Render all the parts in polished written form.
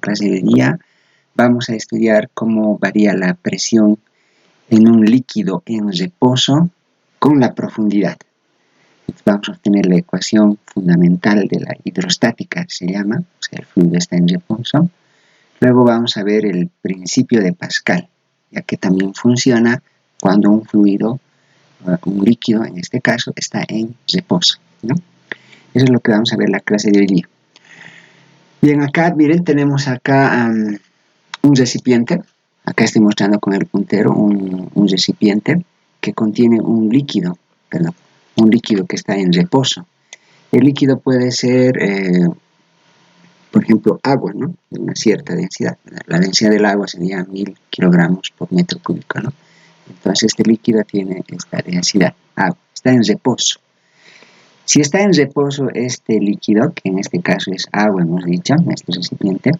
clase de hoy día vamos a estudiar cómo varía la presión en un líquido en reposo con la profundidad. Vamos a obtener la ecuación fundamental de la hidrostática, se llama, o sea, el fluido está en reposo. Luego vamos a ver el principio de Pascal, ya que también funciona cuando un fluido, un líquido en este caso, está en reposo, ¿no? Eso es lo que vamos a ver en la clase de hoy día. Bien, acá, miren, tenemos acá un recipiente. Acá estoy mostrando con el puntero un recipiente que contiene un líquido que está en reposo. El líquido puede ser, por ejemplo, agua, ¿no? De una cierta densidad. La densidad del agua sería 1000 kilogramos por metro cúbico, ¿no? Entonces este líquido tiene esta densidad, agua, está en reposo. Si está en reposo este líquido, que en este caso es agua, hemos dicho, en este recipiente,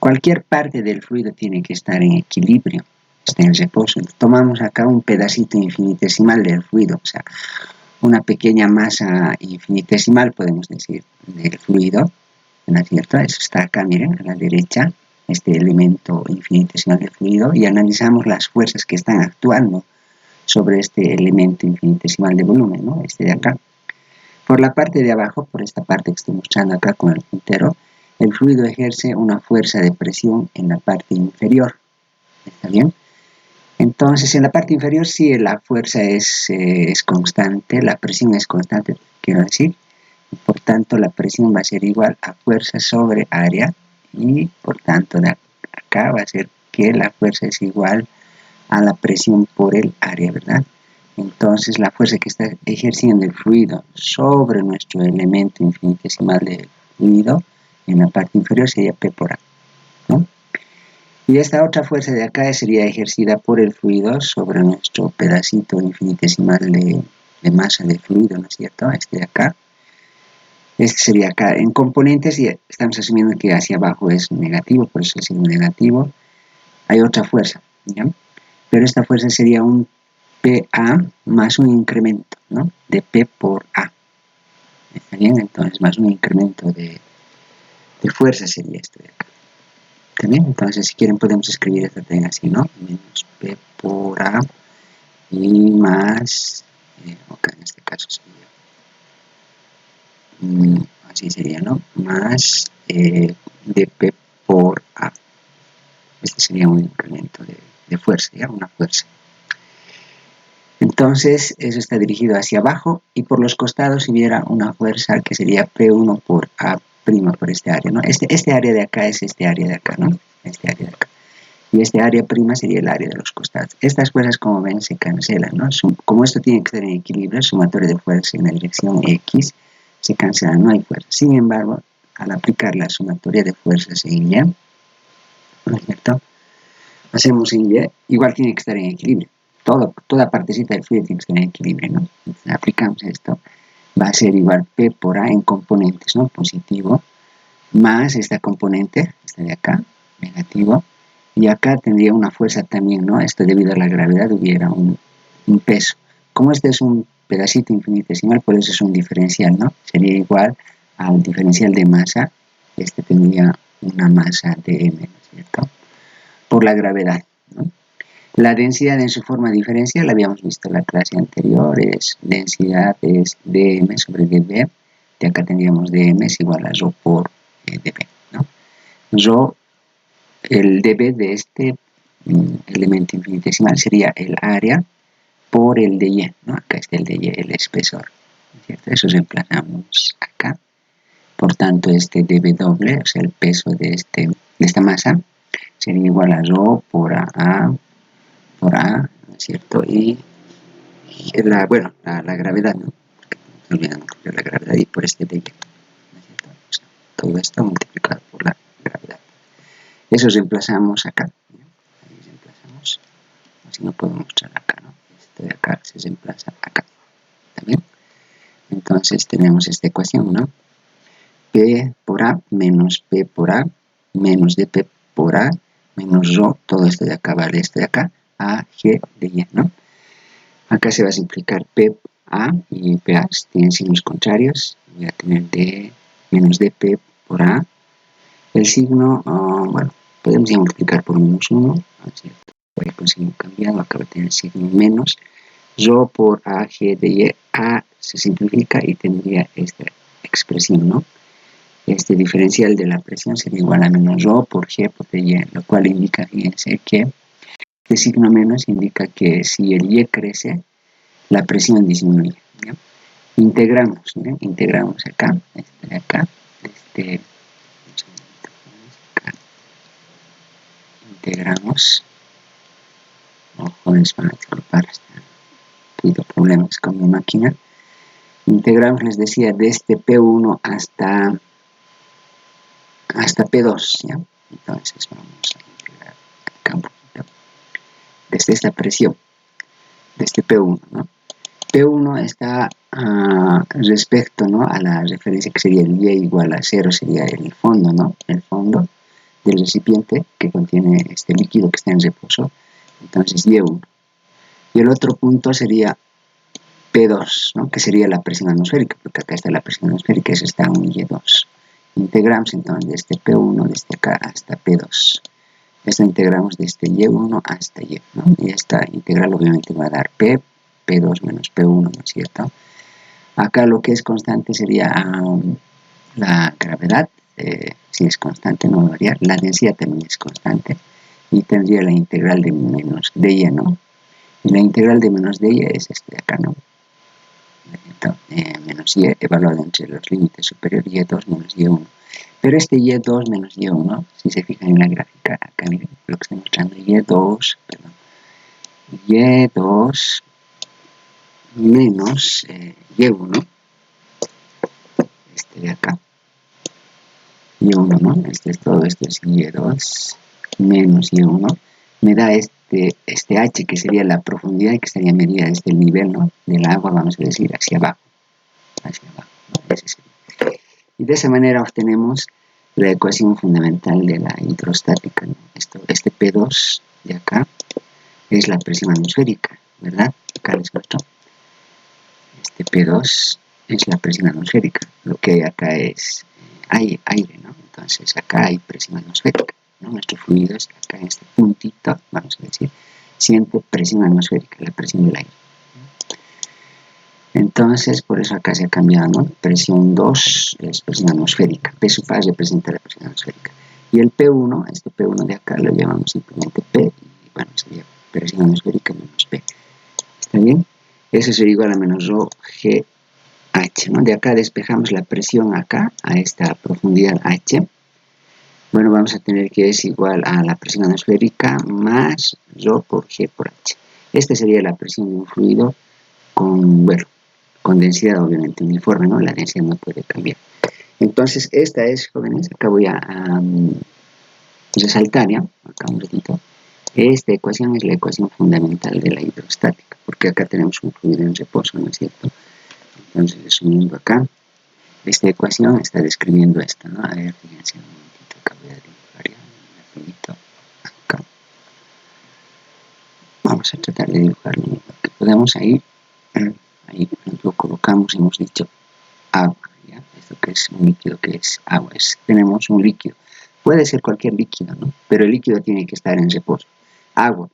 cualquier parte del fluido tiene que estar en equilibrio, está en reposo. Tomamos acá un pedacito infinitesimal del fluido, o sea, una pequeña masa infinitesimal, podemos decir, del fluido, ¿no es cierto? Eso está acá, miren, a la derecha, este elemento infinitesimal del fluido, y analizamos las fuerzas que están actuando sobre este elemento infinitesimal de volumen, ¿no? Este de acá. Por la parte de abajo, por esta parte que estoy mostrando acá con el puntero, el fluido ejerce una fuerza de presión en la parte inferior. ¿Está bien? Entonces, en la parte inferior sí la fuerza es constante, la presión es constante, quiero decir. Por tanto, la presión va a ser igual a fuerza sobre área y, por tanto, de acá va a ser que la fuerza es igual a la presión por el área, ¿verdad? Entonces, la fuerza que está ejerciendo el fluido sobre nuestro elemento infinitesimal de fluido en la parte inferior sería P por A, ¿no? Y esta otra fuerza de acá sería ejercida por el fluido sobre nuestro pedacito infinitesimal de masa de fluido, ¿no es cierto? Este de acá. Este sería acá. En componentes, y estamos asumiendo que hacia abajo es negativo, por eso es negativo. Hay otra fuerza, ¿ya? Pero esta fuerza sería un PA más un incremento, ¿no? De P por A. ¿Está bien? Entonces, más un incremento de fuerza sería esto de acá. ¿Está bien? Entonces, si quieren, podemos escribir esto también así, ¿no? Menos P por A y más, ok, en este caso sería, así sería, ¿no? Más de P por A. Este sería un incremento de fuerza, ¿ya? Una fuerza. Entonces, eso está dirigido hacia abajo y por los costados si hubiera una fuerza que sería P1 por A' por este área, ¿no? Este área de acá es este área de acá, ¿no? Este área de acá. Y este área prima sería el área de los costados. Estas fuerzas, como ven, se cancelan, ¿no? Como esto tiene que estar en equilibrio, sumatorio de fuerzas en la dirección X, se cancelan, no hay fuerza. Sin embargo, al aplicar la sumatoria de fuerzas en Y, ¿no es cierto? Hacemos en Y, igual tiene que estar en equilibrio. Toda partecita del fluido tiene que estar en equilibrio, ¿no? Entonces, aplicamos esto, va a ser igual P por A en componentes, ¿no? Positivo, más esta componente, esta de acá, negativo, y acá tendría una fuerza también, ¿no? Esto debido a la gravedad hubiera un peso. Como este es un pedacito infinitesimal, por eso es un diferencial, ¿no? Sería igual al diferencial de masa, este tendría una masa de m, ¿no es cierto? Por la gravedad, ¿no? La densidad en su forma diferencial, la habíamos visto en la clase anterior, densidad es dm sobre dv, de acá tendríamos dm es igual a ρ por dv, ¿no? Ρ, el dv de este elemento infinitesimal sería el área por el de y, ¿no? Acá está el de y, el espesor, ¿cierto? Eso reemplazamos acá. Por tanto, este dv doble, o sea, el peso de esta masa, sería igual a ρ por A, ¿no es cierto? Y la gravedad, ¿no? No olvidamos la gravedad y por este dv, ¿no es cierto? O sea, todo esto multiplicado por la gravedad. Eso reemplazamos acá, ¿no? Ahí reemplazamos, así no puedo mostrar acá, ¿no? Esto de acá se reemplaza acá, ¿está bien? Entonces tenemos esta ecuación, ¿no? P por A menos P por A menos dp por A menos ρ, todo esto de acá vale esto de acá, A, G de Y, ¿no? Acá se va a simplificar PA y PA tienen signos contrarios. Voy a tener D menos dp por A. El signo, bueno, podemos ya multiplicar por -1, ¿no es cierto? Por el signo cambiado, acá va a tener el signo menos. Rho por A, G de Y, A se simplifica y tendría esta expresión, ¿no? Este diferencial de la presión sería igual a menos Rho por G por Y, lo cual indica, fíjense, que el signo menos indica que si el Y crece, la presión disminuye, ¿ya? Integramos, ¿ya? Integramos acá, acá, integramos, jóvenes van a disculpar, tuve problemas con mi máquina. Integramos, les decía, desde P1 hasta P2, ¿ya? Entonces vamos a integrar acá un poquito desde esta presión, desde P1, ¿no? P1 está respecto, ¿no?, a la referencia que sería el Y igual a 0, sería el fondo, ¿no? El fondo del recipiente que contiene este líquido que está en reposo. Entonces Y1. Y el otro punto sería P2, ¿no?, que sería la presión atmosférica, porque acá está la presión atmosférica, eso está en Y2. Integramos entonces desde P1, desde acá hasta P2. Esto integramos desde Y1 hasta Y, ¿no? Y esta integral obviamente va a dar P2 menos P1, ¿no es cierto? Acá lo que es constante sería la gravedad, si es constante no va a variar, la densidad también es constante, y tendría la integral de menos de Y, ¿no? Y la integral de menos de Y es este de acá, ¿no? Menos Y evaluado entre los límites superiores Y2 menos Y1. Pero este Y2 menos Y1, si se fijan en la gráfica, acá miren lo que estoy mostrando, Y2 menos Y1, este de acá, Y1, ¿no? Todo esto es Y2 menos Y1, me da este H, que sería la profundidad que estaría medida desde el nivel, ¿no?, del agua, vamos a decir, hacia abajo, ¿no? Y de esa manera obtenemos la ecuación fundamental de la hidrostática, ¿no? Este P2 de acá es la presión atmosférica, ¿verdad? Acá les muestro. Este P2 es la presión atmosférica. Lo que hay acá es aire, ¿no? Entonces acá hay presión atmosférica, ¿no? Nuestro fluido está acá en este puntito, vamos a decir, siente presión atmosférica, la presión del aire. Entonces, por eso acá se ha cambiado, ¿no? Presión 2 es presión atmosférica. P sub A representa la presión atmosférica. Y el P1, este P1 de acá lo llamamos simplemente P, y bueno, sería presión atmosférica menos P. ¿Está bien? Eso sería igual a menos rho G H, ¿no? De acá despejamos la presión acá, a esta profundidad H. Bueno, vamos a tener que es igual a la presión atmosférica más rho por G por H. Esta sería la presión de un fluido con, bueno, con densidad obviamente uniforme, ¿no? La densidad no puede cambiar. Entonces, esta es, jóvenes, acá voy a resaltar, ¿ya? Acá un ratito. Esta ecuación es la ecuación fundamental de la hidrostática, porque acá tenemos un fluido en reposo, ¿no es cierto? Entonces, resumiendo acá, esta ecuación está describiendo esto, ¿no? A ver, fíjense un momentito, acá voy a dibujar ya un ratito, acá. Vamos a tratar de dibujarlo lo que podamos ahí. Ahí, por ejemplo, colocamos, hemos dicho, agua, ¿ya? Esto que es un líquido, que es agua, tenemos un líquido. Puede ser cualquier líquido, ¿no? Pero el líquido tiene que estar en reposo. Agua,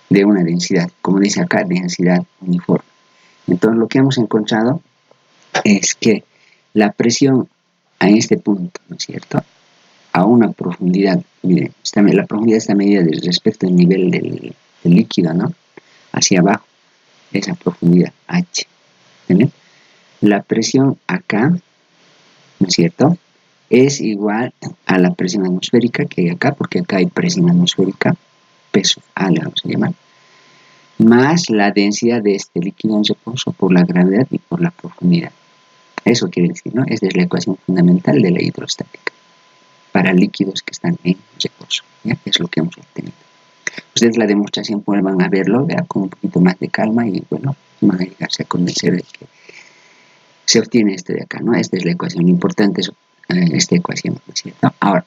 de una densidad, como dice acá, densidad uniforme. Entonces, lo que hemos encontrado es que la presión a este punto, ¿no es cierto?, a una profundidad, miren, la profundidad está medida respecto al nivel del líquido, ¿no?, hacia abajo, esa profundidad H. ¿Entienden? La presión acá, ¿no es cierto?, es igual a la presión atmosférica que hay acá, porque acá hay presión atmosférica, P sub A le vamos a llamar, más la densidad de este líquido en reposo por la gravedad y por la profundidad. Eso quiere decir, ¿no? Esta es la ecuación fundamental de la hidrostática para líquidos que están en reposo, ¿ya? Es lo que hemos obtenido. Ustedes la demostración vuelvan a verlo, vean con un poquito más de calma y bueno, van a llegarse a convencer de que se obtiene esto de acá, ¿no? Esta es la ecuación, lo importante es esta ecuación, ¿no es cierto? Ahora,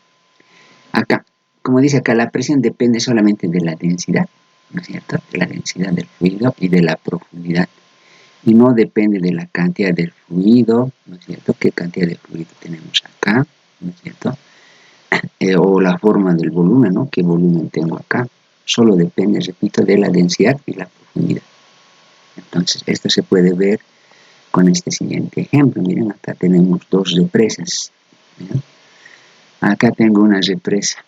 acá, como dice acá, la presión depende solamente de la densidad, ¿no es cierto?, de la densidad del fluido y de la profundidad, y no depende de la cantidad del fluido, ¿no es cierto?, qué cantidad de fluido tenemos acá, ¿no es cierto?, o la forma del volumen, ¿no? ¿Qué volumen tengo acá? Solo depende, repito, de la densidad y la profundidad. Entonces, esto se puede ver con este siguiente ejemplo. Miren, acá tenemos dos represas. ¿Miren? Acá tengo una represa.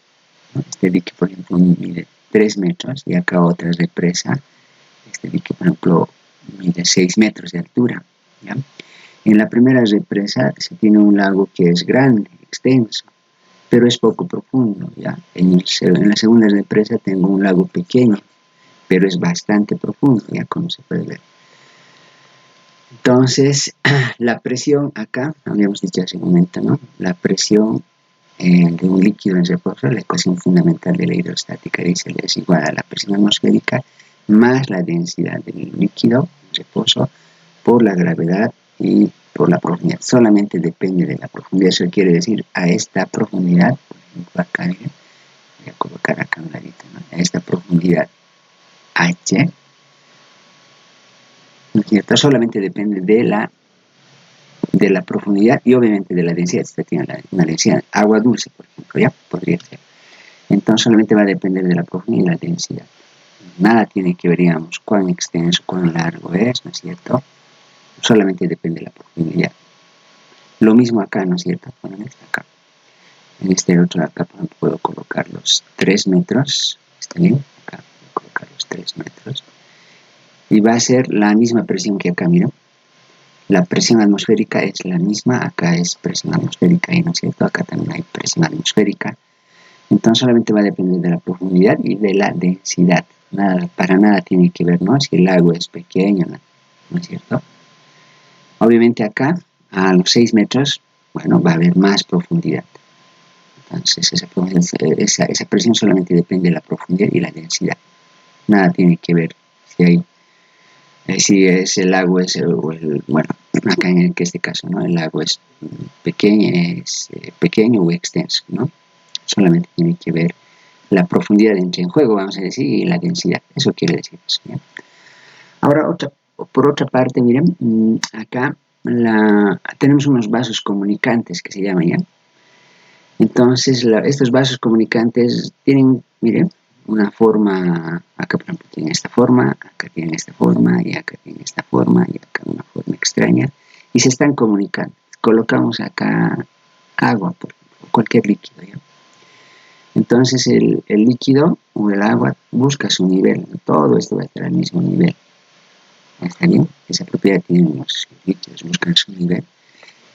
Este dique, por ejemplo, mide 3 metros y acá otra represa. Este dique, por ejemplo, mide 6 metros de altura. ¿Ya? En la primera represa se tiene un lago que es grande, extenso, pero es poco profundo. ¿Ya? En la segunda represa tengo un lago pequeño, pero es bastante profundo, ya como se puede ver. Entonces, la presión acá, habíamos dicho hace un momento, ¿no? La presión de un líquido en reposo, la ecuación fundamental de la hidrostática dice que es igual a la presión atmosférica más la densidad del líquido en reposo por la gravedad y por la profundidad. Solamente depende de la profundidad. Eso quiere decir a esta profundidad, por ejemplo acá, miren, voy a colocar acá un ladito, ¿no? A esta profundidad H, ¿no es cierto? Solamente depende de la profundidad y obviamente de la densidad. Esta tiene una densidad, agua dulce, por ejemplo, ya podría ser. Entonces solamente va a depender de la profundidad y la densidad. Nada tiene que ver, digamos, cuán extenso, cuán largo es, ¿no es cierto? Solamente depende de la profundidad. Lo mismo acá, ¿no es cierto? Bueno, acá. En este otro de acá, por ejemplo, puedo colocar los 3 metros. ¿Está bien? Acá voy a colocar los 3 metros. Y va a ser la misma presión que acá, miren. La presión atmosférica es la misma, acá es presión atmosférica, ¿no es cierto? Acá también hay presión atmosférica. Entonces solamente va a depender de la profundidad y de la densidad. Para nada tiene que ver, ¿no? Si el lago es pequeño, ¿no es cierto? Obviamente acá, a los 6 metros, bueno, va a haber más profundidad. Entonces esa presión solamente depende de la profundidad y la densidad. Nada tiene que ver si es el lago es bueno, acá en este caso, ¿no? El lago es pequeño o extenso, ¿no? Solamente tiene que ver la profundidad entra en juego, vamos a decir, y la densidad. Eso quiere decir eso, ¿ya? Ahora, por otra parte, miren, acá tenemos unos vasos comunicantes que se llaman, ¿ya? Entonces, estos vasos comunicantes tienen, miren, una forma, acá por ejemplo tienen esta forma, acá tienen esta forma, y acá tienen esta forma, y acá una forma extraña, y se están comunicando. Colocamos acá agua, por ejemplo, cualquier líquido, ¿ya? Entonces el líquido o el agua busca su nivel, todo esto va a estar al mismo nivel. ¿Está bien? Esa propiedad tienen los líquidos, buscan su nivel.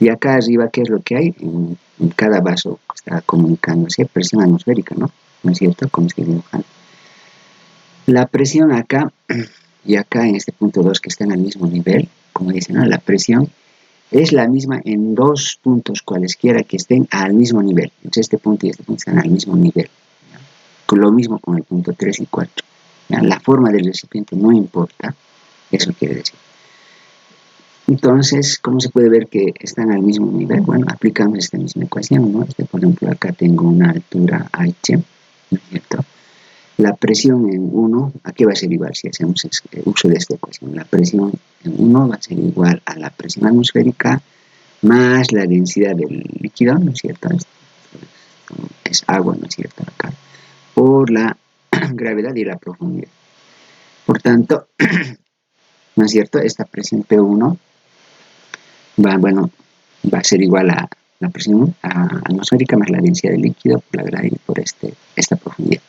Y acá arriba, ¿qué es lo que hay? En cada vaso está comunicándose presión atmosférica, ¿no? ¿No es cierto? Como estoy dibujando. La presión acá y acá en este punto 2 que están al mismo nivel, como dicen, ¿no? La presión es la misma en dos puntos cualesquiera que estén al mismo nivel. Entonces este punto y este punto están al mismo nivel. ¿Ya? Lo mismo con el punto 3 y 4. ¿Ya? La forma del recipiente no importa, eso quiere decir. Entonces, ¿cómo se puede ver que están al mismo nivel? Bueno, aplicamos esta misma ecuación, ¿no? Por ejemplo, acá tengo una altura h, ¿no es cierto? La presión en 1, ¿a qué va a ser igual si hacemos uso de esta ecuación? La presión en 1 va a ser igual a la presión atmosférica más la densidad del líquido, ¿no es cierto? Es agua, ¿no es cierto? Acá, por la gravedad y la profundidad. Por tanto, ¿no es cierto? Esta presión P1 va a ser igual a la presión atmosférica más la densidad del líquido por la gravedad y por esta profundidad.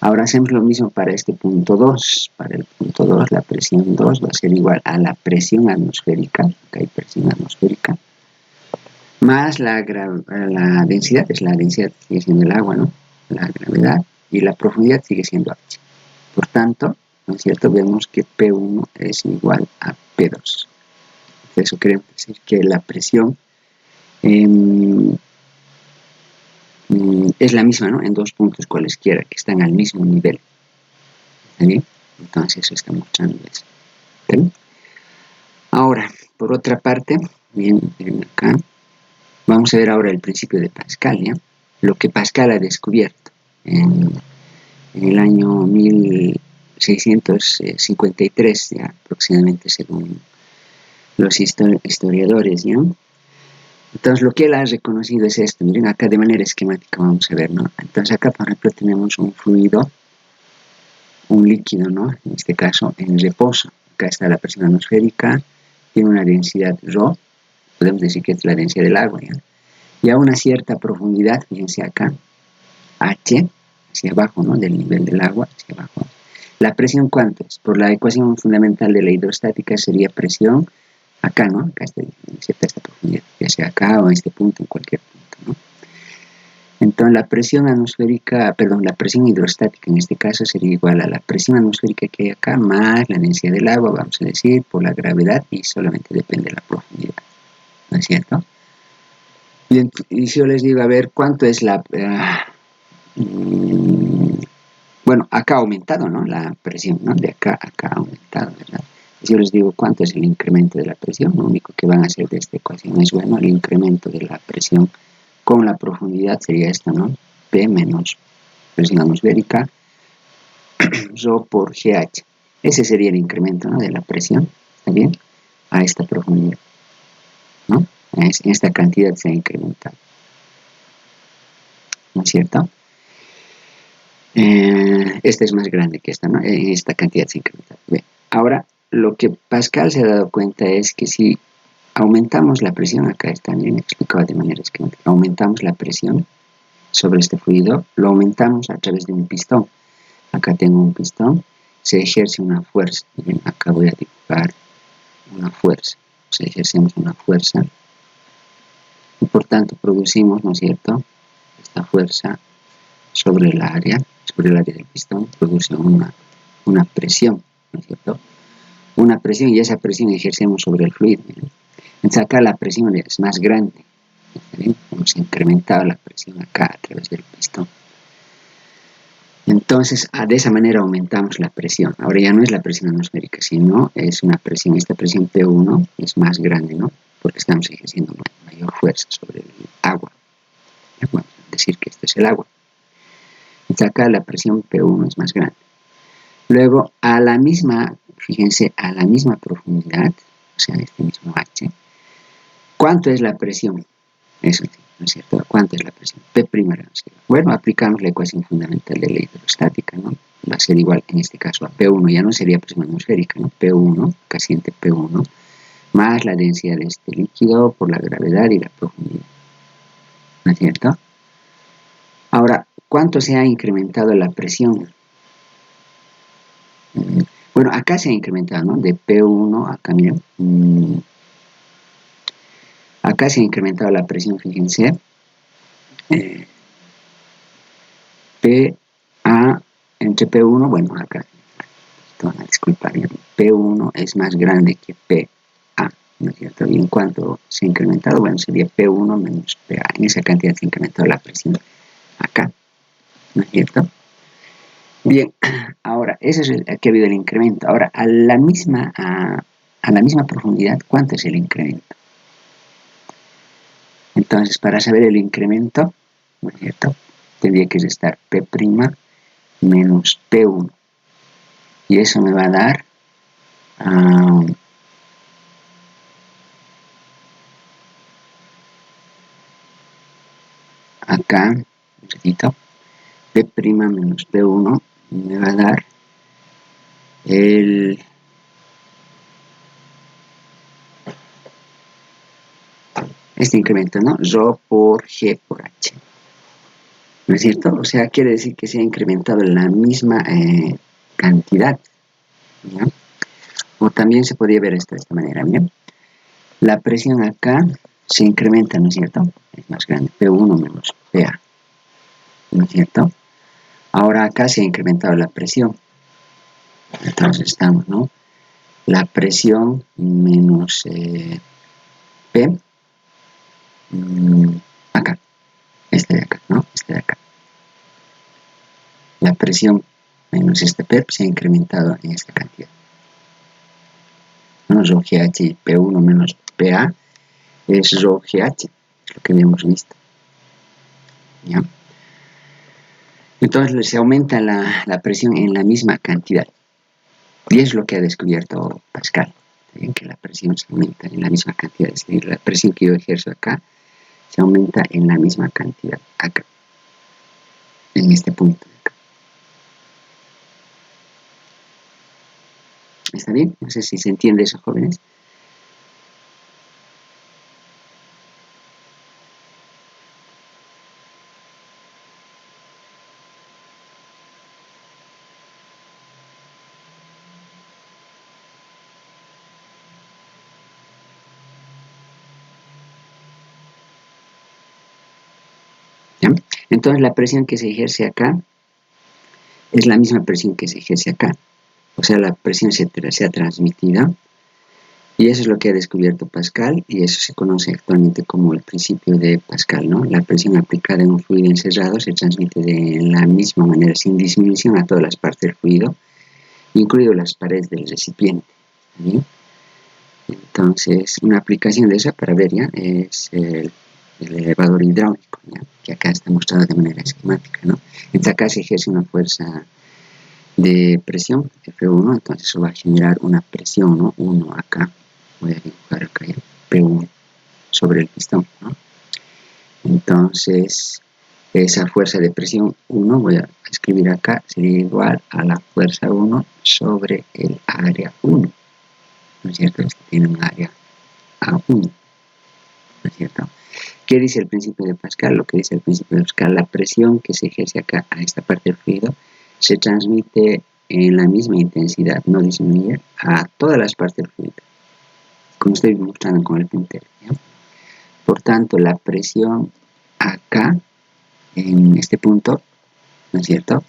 Ahora hacemos lo mismo para este punto 2. Para el punto 2, la presión 2 va a ser igual a la presión atmosférica, acá hay presión atmosférica, más la densidad, es la densidad sigue siendo el agua, ¿no? La gravedad, y la profundidad sigue siendo h. Por tanto, ¿no es cierto? Vemos que P1 es igual a P2. Eso quiere decir que la presión es la misma, ¿no? En dos puntos cualesquiera que están al mismo nivel. ¿Está bien? Entonces eso está mostrando eso. ¿Está bien? Ahora, por otra parte, miren acá, vamos a ver ahora el principio de Pascal, ¿ya? Lo que Pascal ha descubierto en el año 1653, ya aproximadamente según los historiadores, ¿ya? Entonces, lo que él ha reconocido es esto. Miren, acá de manera esquemática vamos a ver, ¿no? Entonces, acá, por ejemplo, tenemos un fluido, un líquido, ¿no? En este caso, en reposo. Acá está la presión atmosférica, tiene una densidad ρ, podemos decir que es la densidad del agua, ¿ya? Y a una cierta profundidad, fíjense acá, H, hacia abajo, ¿no? Del nivel del agua, hacia abajo. ¿La presión cuánto es? Por la ecuación fundamental de la hidrostática sería presión acá, ¿no? Acá está esta profundidad, ya sea acá o en este punto, en cualquier punto, ¿no? Entonces la presión atmosférica, perdón, la presión hidrostática en este caso sería igual a la presión atmosférica que hay acá más la densidad del agua, vamos a decir, por la gravedad y solamente depende de la profundidad, ¿no es cierto? Y si yo les digo, a ver, ¿cuánto es la... bueno, acá ha aumentado, ¿no? La presión, ¿no? De acá a acá ha aumentado, ¿verdad? Si yo les digo cuánto es el incremento de la presión, lo único que van a hacer de esta ecuación es, bueno, el incremento de la presión con la profundidad sería esto, ¿no? P menos presión atmosférica, ρ por GH. Ese sería el incremento, ¿no? De la presión, ¿está bien? A esta profundidad, ¿no? En esta cantidad se ha incrementado, ¿no es cierto? Esta es más grande que esta, ¿no? Esta cantidad se incrementa. Bien. Ahora, lo que Pascal se ha dado cuenta es que si aumentamos la presión, acá está bien explicado de manera esquemática, aumentamos la presión sobre este fluido, lo aumentamos a través de un pistón. Acá tengo un pistón, se ejerce una fuerza. Bien, acá voy a dibujar una fuerza. O sea, ejercemos una fuerza y por tanto producimos, ¿no es cierto?, esta fuerza sobre el área del pistón, produce una presión, ¿no es cierto? Una presión, y esa presión ejercemos sobre el fluido, ¿no? Entonces acá la presión es más grande, ¿sí? Hemos incrementado la presión acá a través del pistón. Entonces, de esa manera aumentamos la presión. Ahora ya no es la presión atmosférica, sino es una presión, esta presión P1 es más grande, ¿no? Porque estamos ejerciendo mayor fuerza sobre el agua. Vamos a decir que este es el agua. Entonces acá la presión P1 es más grande. Luego, a la misma, fíjense, a la misma profundidad, o sea, este mismo H, ¿cuánto es la presión? Eso, ¿no es cierto? ¿Cuánto es la presión? P'. Bueno, aplicamos la ecuación fundamental de la hidrostática, ¿no? Va a ser igual en este caso a P1, ya no sería presión atmosférica, ¿no? P1, casiente P1, más la densidad de este líquido por la gravedad y la profundidad, ¿no es cierto? Ahora, ¿cuánto se ha incrementado la presión? Bueno, acá se ha incrementado, ¿no? De P1, acá miren, acá se ha incrementado la presión, fíjense, PA entre P1, bueno, acá, disculpa, P1 es más grande que PA, ¿no es cierto? Y en cuanto se ha incrementado, bueno, sería P1 menos PA, en esa cantidad se ha incrementado la presión acá, ¿no es cierto? Bien, ahora, ese es aquí ha habido el incremento. Ahora, a la misma profundidad, ¿cuánto es el incremento? Entonces, para saber el incremento, ¿no es cierto?, tendría que restar P' menos P1. Y eso me va a dar acá, un ratito, P' menos P1 me va a dar este incremento, ¿no? Rho por G por H. ¿No es cierto? O sea, quiere decir que se ha incrementado la misma cantidad, ¿ya? O también se podría ver esto de esta manera, ¿bien? La presión acá se incrementa, ¿no es cierto? Es más grande, P1 menos PA, ¿no es cierto? Ahora acá se ha incrementado la presión. Entonces estamos, ¿no? La presión menos P, acá, este de acá, ¿no? Este de acá. La presión menos este P se ha incrementado en esta cantidad. ¿No? Rho GH y P1 menos PA es Rho GH, es lo que habíamos visto, ¿ya? Entonces se aumenta la presión en la misma cantidad. Y es lo que ha descubierto Pascal, ¿sí? Que la presión se aumenta en la misma cantidad. Es decir, la presión que yo ejerzo acá se aumenta en la misma cantidad acá, en este punto de acá. ¿Está bien? No sé si se entiende eso, jóvenes. ¿Ya? Entonces la presión que se ejerce acá es la misma presión que se ejerce acá. O sea, la presión se ha transmitida. Y eso es lo que ha descubierto Pascal, y eso se conoce actualmente como el principio de Pascal, ¿no? La presión aplicada en un fluido encerrado se transmite de la misma manera, sin disminución, a todas las partes del fluido, incluido las paredes del recipiente. ¿Sí? Entonces, una aplicación de esa para ver ya es el elevador hidráulico, ¿ya? Que acá está mostrado de manera esquemática, ¿no? Entonces acá se ejerce una fuerza de presión, F1, entonces eso va a generar una presión, ¿no? 1 acá, voy a dibujar acá ya, P1 sobre el pistón, ¿no? Entonces, esa fuerza de presión 1, voy a escribir acá, sería igual a la fuerza 1 sobre el área 1, ¿no es cierto? Esto tiene un área A1, ¿no es cierto? ¿Qué dice el principio de Pascal? Lo que dice el principio de Pascal, la presión que se ejerce acá a esta parte del fluido se transmite en la misma intensidad, no disminuye, a todas las partes del fluido, como estoy mostrando con el puntero, ¿ya? Por tanto, la presión acá, en este punto, ¿no es cierto?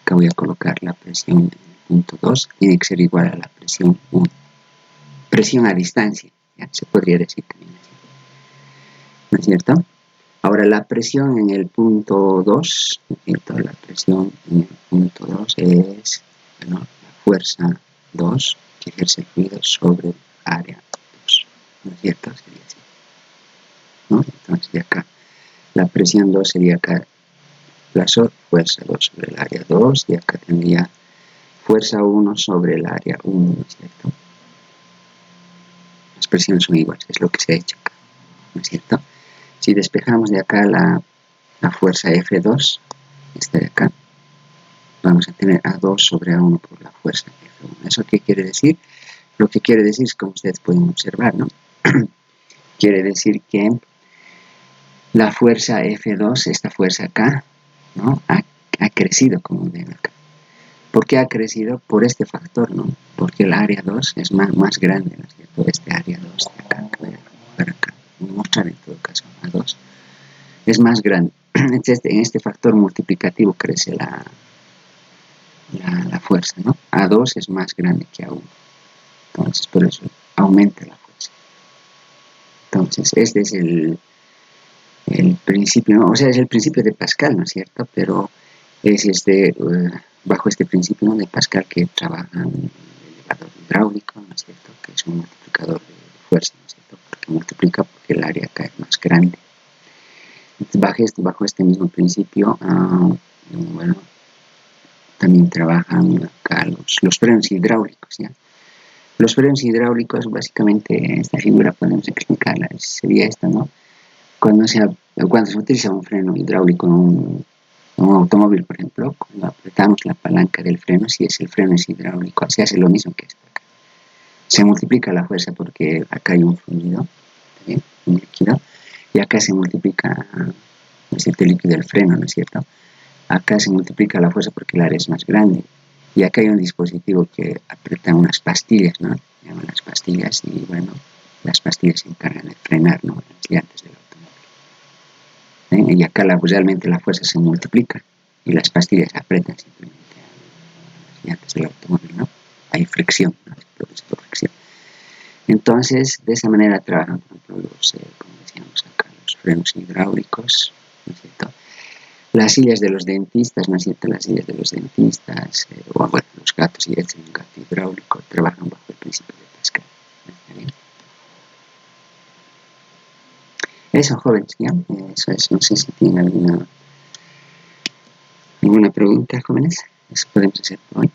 Acá voy a colocar la presión en el punto 2, tiene que ser igual a la presión 1. Presión a distancia, ¿ya? Se podría decir también así, ¿no es cierto? Ahora, la presión en el punto 2, ¿no es cierto? La presión en el punto 2 es, bueno, la fuerza 2 que ejerce el fluido sobre el área 2, ¿no es cierto? Sería así, ¿no? Entonces, de acá, la presión 2 sería acá, la fuerza 2 sobre el área 2, y acá tendría fuerza 1 sobre el área 1, ¿no es cierto? Las presiones son iguales, es lo que se ha hecho acá, ¿no es cierto? Si despejamos de acá la fuerza F2, esta de acá, vamos a tener A2 sobre A1 por la fuerza F1. ¿Eso qué quiere decir? Lo que quiere decir es, como ustedes pueden observar, ¿no? Quiere decir que la fuerza F2, esta fuerza acá, ¿no? Ha crecido, como ven acá. ¿Por qué ha crecido? Por este factor, ¿no? Porque el área 2 es más grande, ¿no es cierto? Este área 2 de acá, que voy a dibujar acá, voy a mostrar en todo caso A2, es más grande. Entonces, en este factor multiplicativo crece la fuerza, ¿no? A2 es más grande que A1. Entonces, por eso aumenta la fuerza. Entonces, este es el principio, ¿no? O sea, es el principio de Pascal, ¿no es cierto? Pero es bajo este principio, ¿no?, de Pascal, que trabaja en el elevador hidráulico, ¿no es cierto? Que es un multiplicador de fuerza, ¿no es cierto? Porque multiplica porque el área acá es más grande. Entonces, bajo este mismo principio, bueno, también trabajan acá los frenos hidráulicos, ¿ya? Los frenos hidráulicos, básicamente, esta figura podemos explicarla, sería esta, ¿no? Cuando se utiliza un freno hidráulico en un automóvil, por ejemplo, cuando apretamos la palanca del freno, si el freno es hidráulico, se hace lo mismo que esto acá. Se multiplica la fuerza porque acá hay un fluido, ¿sí?, un líquido, y acá se multiplica, ¿no es cierto?, el líquido del freno, ¿no es cierto? Acá se multiplica la fuerza porque el área es más grande. Y acá hay un dispositivo que aprieta unas pastillas, ¿no? Se llaman las pastillas, y bueno, las pastillas se encargan de frenar, ¿no?, las llantas del automóvil. Y acá realmente la fuerza se multiplica y las pastillas apretan simplemente a las llantas del automóvil, ¿no? Hay fricción, ¿no? Se produce fricción. Entonces, de esa manera trabajan, por ejemplo, como decíamos acá, los frenos hidráulicos, ¿no es cierto? Las sillas de los dentistas, ¿no es cierto? Las sillas de los dentistas, o bueno, los gatos, y un gato hidráulico, trabajan bajo el principio de Pascal. ¿Está bien? Eso, jóvenes, ¿ya? Eso es, no sé si tienen alguna pregunta, jóvenes. Eso podemos hacer por hoy.